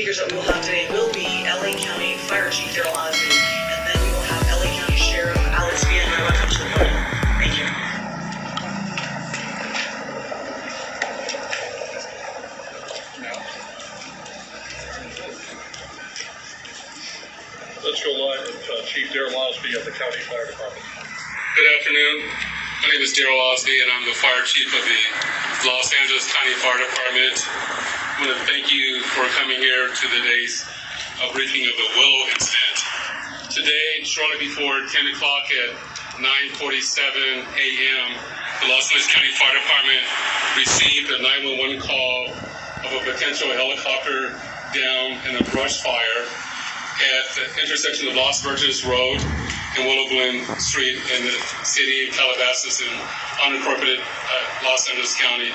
speakers that we will have today will be LA County Fire Chief Daryl Osby, and then we will have LA County Sheriff Alex Villanueva come to the podium. Thank you. Let's go live with Chief Daryl Osby of the County Fire Department. Good afternoon. My name is Daryl Osby, and I'm the Fire Chief of the Los Angeles County Fire Department. I want to thank you for coming here to today's briefing of the Willow incident. Today, shortly before 10 o'clock at 9:47 a.m., the Los Angeles County Fire Department received a 911 call of a potential helicopter down in a brush fire at the intersection of Los Virgenes Road and Willow Glen Street in the city of Calabasas in unincorporated Los Angeles County.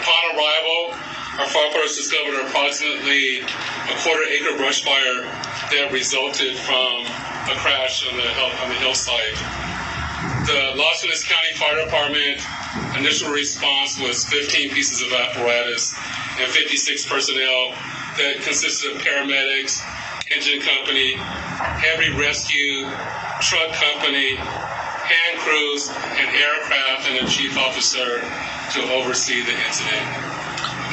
Upon arrival, our firefighters discovered approximately a quarter-acre brush fire that resulted from a crash on the hillside. The Los Angeles County Fire Department initial response was 15 pieces of apparatus and 56 personnel that consisted of paramedics, engine company, heavy rescue, truck company, hand crews, and aircraft, and a chief officer to oversee the incident.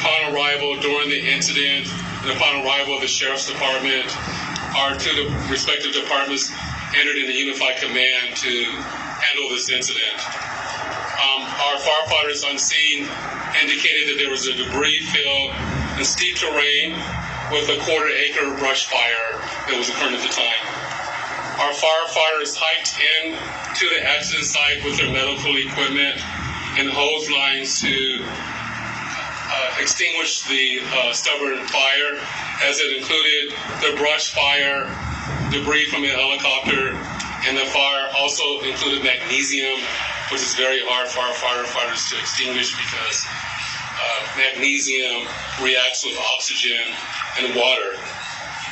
Upon arrival during the incident, and upon arrival of the Sheriff's Department, our two respective departments entered into unified command to handle this incident. Our firefighters on scene indicated that there was a debris fill and steep terrain with a quarter-acre brush fire that was occurring at the time. Our firefighters hiked in to the accident site with their medical equipment and hose lines to extinguish the stubborn fire, as it included the brush fire, debris from the helicopter, and the fire also included magnesium, which is very hard for our firefighters to extinguish because magnesium reacts with oxygen and water.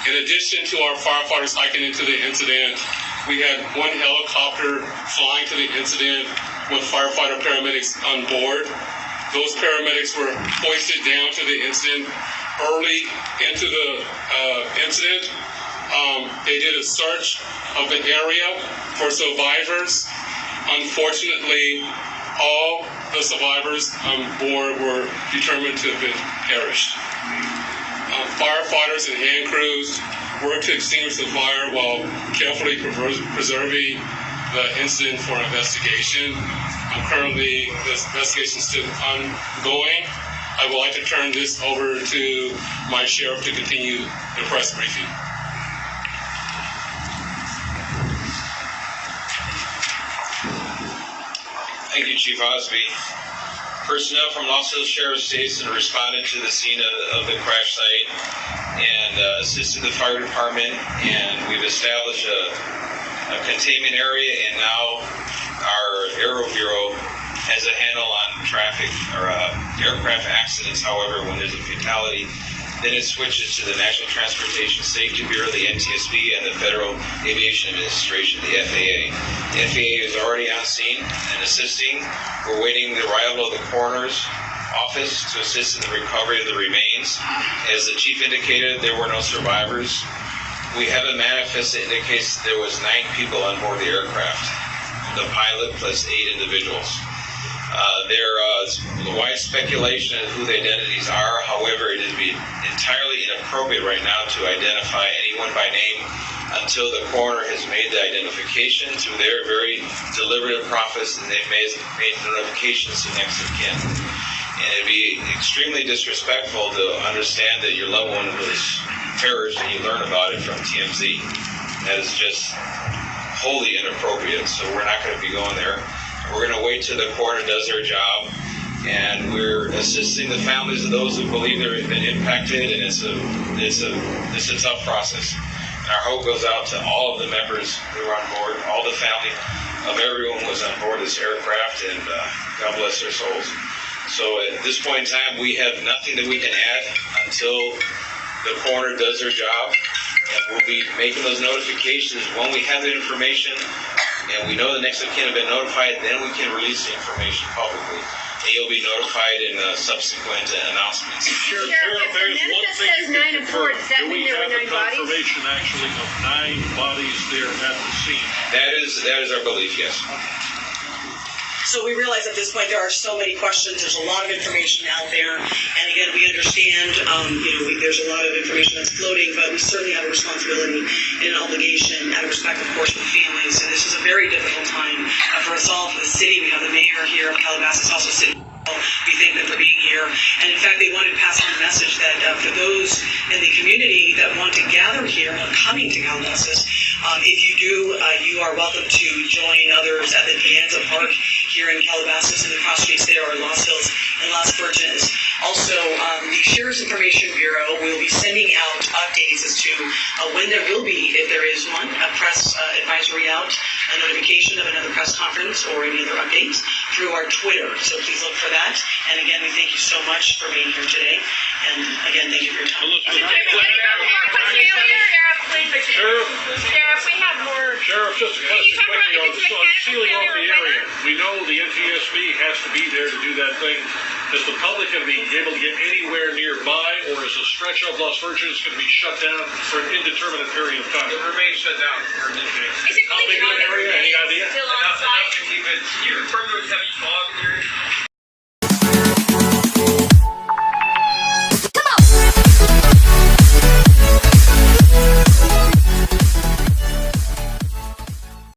In addition to our firefighters hiking into the incident, we had one helicopter flying to the incident with firefighter paramedics on board. Those paramedics were hoisted down to the incident. Early into the incident, they did a search of the area for survivors. Unfortunately, all the survivors on board were determined to have been perished. Firefighters and hand crews worked to extinguish the fire while carefully preserving the incident for investigation. Currently, this investigation is still ongoing. I would like to turn this over to my sheriff to continue the press briefing. Thank you, Chief Osby. Personnel from Los Angeles Sheriff's Station responded to the scene of the crash site and assisted the fire department, and we've established a containment area, and now our Aero Bureau has a handle on traffic or aircraft accidents. However, when there's a fatality, then it switches to the National Transportation Safety Bureau, the NTSB, and the Federal Aviation Administration, the FAA. The FAA is already on scene and assisting. We're waiting the arrival of the coroner's office to assist in the recovery of the remains. As the chief indicated, there were no survivors. We have a manifest that indicates there was 9 people on board the aircraft, the pilot plus 8 individuals. There is wide speculation of who the identities are. However, it would be entirely inappropriate right now to identify anyone by name until the coroner has made the identification through their very deliberative process, and they've made notifications to next of kin. And it'd be extremely disrespectful to understand that your loved one was perished and you learn about it from TMZ. That is just wholly inappropriate, so we're not going to be going there. We're going to wait till the coroner does their job, and we're assisting the families of those who believe they've been impacted, and it's a tough process. And our hope goes out to all of the members who were on board, all the family of everyone who was on board this aircraft, and God bless their souls. So at this point in time, we have nothing that we can add until the coroner does their job, and we'll be making those notifications when we have the information and we know the next of kin have been notified. Then we can release the information publicly. and you'll be notified in subsequent announcements. Sheriff, if the there's one manifest thing says you can 9 and 4, confirm. does that Do mean we there were have a 9 bodies? confirmation actually of 9 bodies there at the scene? That is our belief, yes. So we realize at this point there are so many questions. There's a lot of information out there, and again, we understand. There's a lot of information that's floating, but we certainly have a responsibility and an obligation, out of respect, of course, for the families. And this is a very difficult time for us all, for the city. We have the mayor here of Calabasas, also sitting. We thank them for being here. And in fact, they wanted to pass on the message that for those in the community that want to gather here, coming to Calabasas, if you do, you are welcome to join others at the Piazza Park here in Calabasas, and the cross streets there are Lost Hills and Las Virgenes. Also, the Sheriff's Information Bureau will be sending out updates as to when there will be, if there is one, a press advisory out, a notification of another press conference or any other updates through our Twitter. So please look for that. And again, we thank you so much for being here today. And again, thank you for your time. Sheriff, we have more. Sheriff, just a question quickly on sealing off the area. We know the NTSB has to be there to do that thing. Is the public going to be able to get anywhere nearby, or is a stretch of Las Virgenes going to be shut down for an indeterminate period of time? It remains shut down. Is it going to be